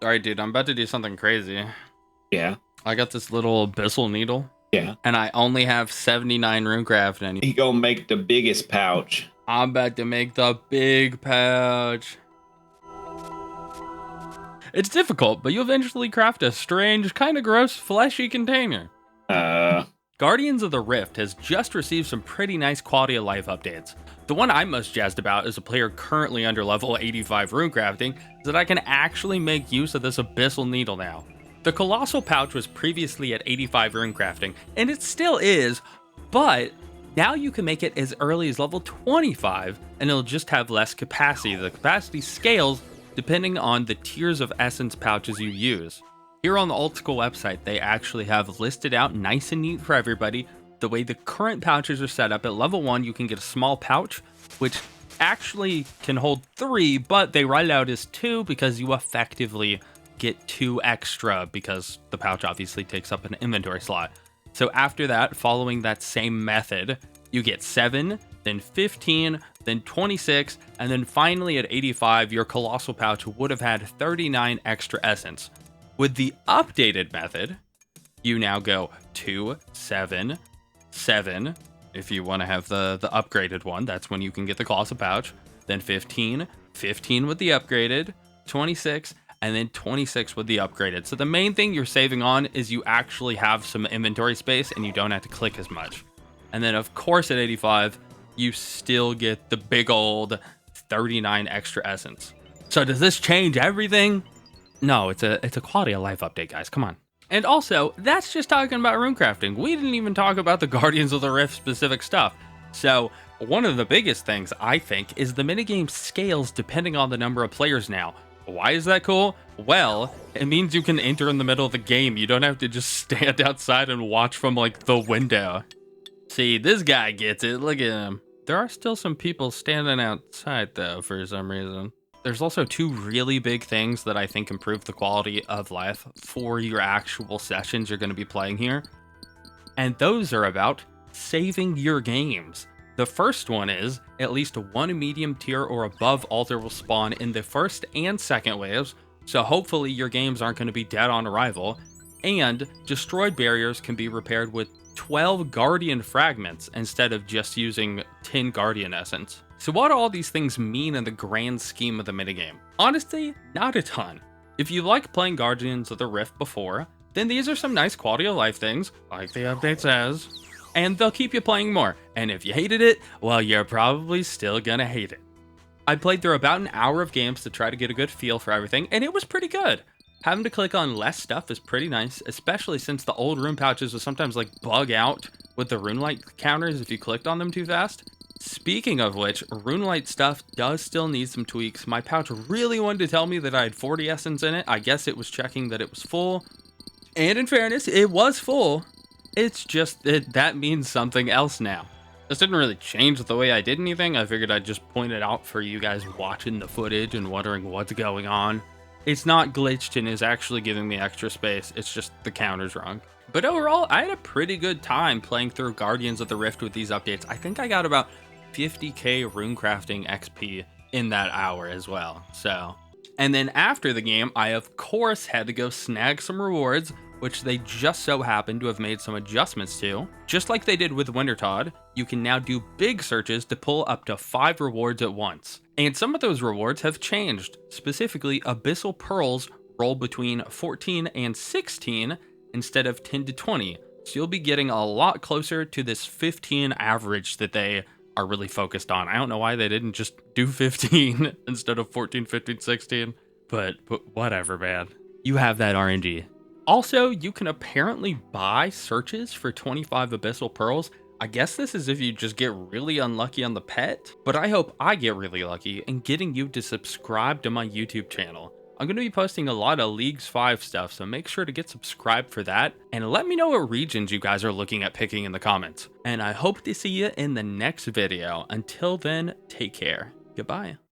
All right, dude, I'm about to do something crazy. Yeah, I got this little Abyssal needle, yeah. and I only have 79 runecrafting. He gonna make the biggest pouch. I'm about to make the big pouch. It's difficult, but you eventually craft a strange, kind of gross, fleshy container. Uh, Guardians of the Rift has just received some pretty nice quality of life updates. The one I'm most jazzed about as a player currently under level 85 runecrafting is that I can actually make use of this Abyssal needle now. The Colossal pouch was previously at 85 runecrafting, and it still is, but now you can make it as early as level 25, and it'll just have less capacity. The capacity scales depending on the tiers of essence pouches you use. Here on the Old School website, they actually have listed out nice and neat for everybody the way the current pouches are set up. At level 1, you can get a small pouch, which actually can hold 3, but they write it out as 2 because you effectively get 2 extra because the pouch obviously takes up an inventory slot. So after that, following that same method, you get 7, then 15, then 26, and then finally at 85, your Colossal pouch would have had 39 extra essence. With the updated method, you now go 2, 7, 7. If you want to have the upgraded one, that's when you can get the Colossal pouch. Then 15, 15 with the upgraded, 26, and then 26 with the upgraded. So the main thing you're saving on is you actually have some inventory space and you don't have to click as much. And then of course at 85, you still get the big old 39 extra essence. So does this change everything? No, it's a quality of life update, guys. Come on. And also, that's just talking about runecrafting. We didn't even talk about the Guardians of the Rift specific stuff. So, one of the biggest things, I think, is the minigame scales depending on the number of players now. Why is that cool? Well, it means you can enter in the middle of the game. You don't have to just stand outside and watch from, like, the window. See, this guy gets it. Look at him. There are still some people standing outside, though, for some reason. There's also 2 really big things that I think improve the quality of life for your actual sessions you're going to be playing here. And those are about saving your games. The first one is at least 1 medium tier or above altar will spawn in the first and second waves, so hopefully your games aren't going to be dead on arrival. And destroyed barriers can be repaired with 12 Guardian fragments instead of just using 10 Guardian essence. So what do all these things mean in the grand scheme of the minigame? Honestly, not a ton. If you like playing Guardians of the Rift before, then these are some nice quality of life things, like the update says, and they'll keep you playing more. And if you hated it, well, you're probably still gonna hate it. I played through about an hour of games to try to get a good feel for everything, and it was pretty good. Having to click on less stuff is pretty nice, especially since the old rune pouches would sometimes like bug out with the rune light counters if you clicked on them too fast. Speaking of which, runelight stuff does still need some tweaks. My pouch really wanted to tell me that I had 40 essence in it. I guess it was checking that it was full. And in fairness, it was full. It's just that means something else now. This didn't really change the way I did anything. I figured I'd just point it out for you guys watching the footage and wondering what's going on. It's not glitched and is actually giving me extra space. It's just the counter's wrong. But overall, I had a pretty good time playing through Guardians of the Rift with these updates. I think I got about 50k runecrafting XP in that hour as well. So, and then after the game, I of course had to go snag some rewards, which they just so happened to have made some adjustments to. Just like they did with Wintertodd, you can now do big searches to pull up to 5 rewards at once. And some of those rewards have changed. Specifically, Abyssal Pearls roll between 14 and 16 instead of 10 to 20. So you'll be getting a lot closer to this 15 average that they are really focused on. I don't know why they didn't just do 15 instead of 14, 15, 16, but whatever, man. You have that RNG. Also, you can apparently buy searches for 25 Abyssal Pearls. I guess this is if you just get really unlucky on the pet, but I hope I get really lucky in getting you to subscribe to my YouTube channel. I'm going to be posting a lot of Leagues 5 stuff, so make sure to get subscribed for that, and let me know what regions you guys are looking at picking in the comments. And I hope to see you in the next video. Until then, take care. Goodbye.